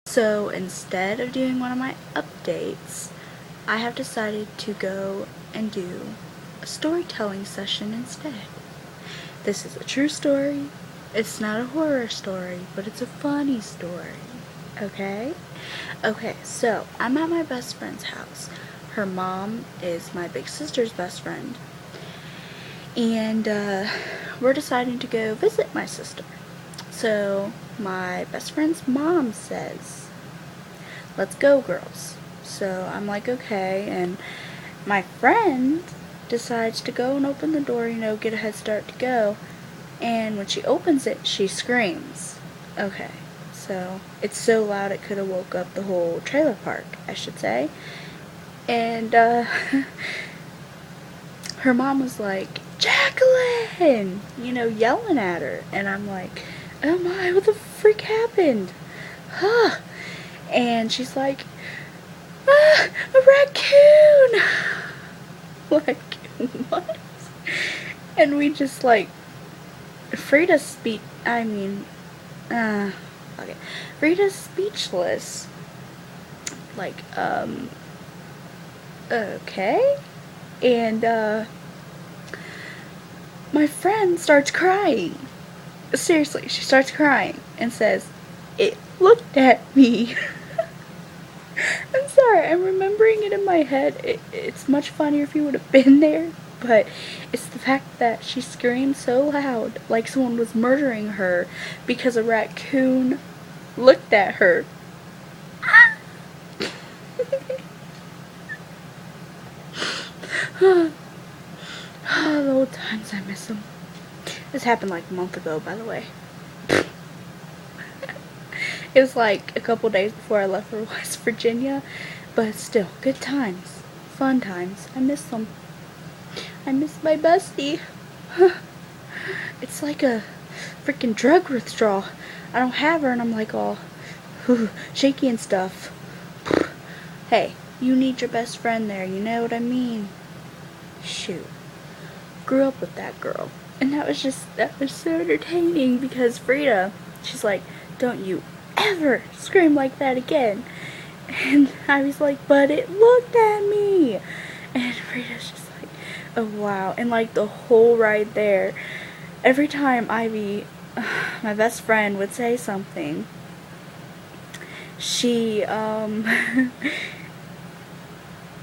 So instead of doing one of my updates, I have decided to go and do a storytelling session instead. This is a true story. It's not a horror story, but it's a funny story. Okay? Okay, so I'm at my best friend's house. Her mom is my big sister's best friend. And we're deciding to go visit my sister. So my best friend's mom says, "Let's go, girls." So I'm like, okay, and my friend decides to go and open the door, get a head start to go, and when she opens it, she screams. Okay, so it's so loud it could have woke up the whole trailer park, I should say. And her mom was like, "Jacqueline!" Yelling at her, and I'm like, "Oh my, what the freak happened?" Huh. And she's like, "Ah, a raccoon!" Like, what? And we just like, Frida's Frida's speechless. Like, okay? And, my friend starts crying. Seriously, she starts crying and says, "It looked at me." I'm sorry, I'm remembering it in my head. It's much funnier if you would have been there, but it's the fact that she screamed so loud, like someone was murdering her, because a raccoon looked at her. The old times, I miss them. This happened like a month ago, by the way. It was like a couple days before I left for West Virginia, but still, good times. Fun times. I miss them. I miss my bestie. It's like a freaking drug withdrawal. I don't have her and I'm like all shaky and stuff. Hey, you need your best friend there, you know what I mean? Shoot. Grew up with that girl. And that was so entertaining because Frida, she's like, "Don't you ever scream like that again." And I was like, "But it looked at me." And Frida's just like, "Oh wow." And like the whole ride there, every time Ivy, my best friend, would say something, she,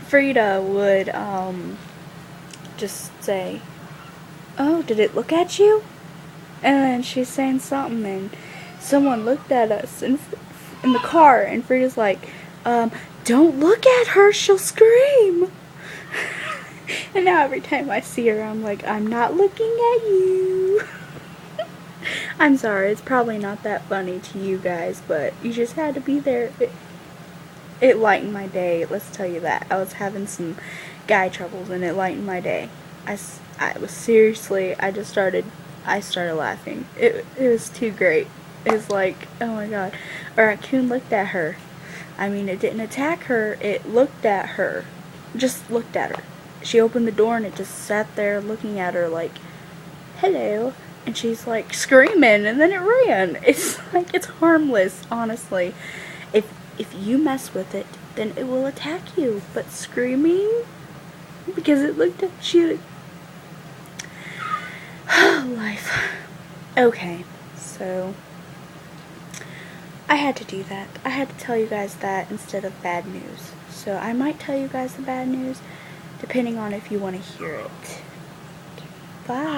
Frida would, just say, "Oh, did it look at you?" And then she's saying something, and someone looked at us in the car, and Frida's like, "Don't look at her, she'll scream." And now every time I see her, I'm like, "I'm not looking at you." I'm sorry, it's probably not that funny to you guys, but you just had to be there. It lightened my day, let's tell you that. I was having some guy troubles, and it lightened my day. I was seriously, I started laughing. It was too great. It was like, oh my god. A raccoon looked at her. I mean, it didn't attack her, it looked at her. Just looked at her. She opened the door and it just sat there looking at her like, "Hello." And she's like screaming and then it ran. It's like, it's harmless, honestly. If you mess with it, then it will attack you. But screaming because it looked at you. Life. Okay, so I had to do that. I had to tell you guys that instead of bad news. So I might tell you guys the bad news depending on if you want to hear it. Bye.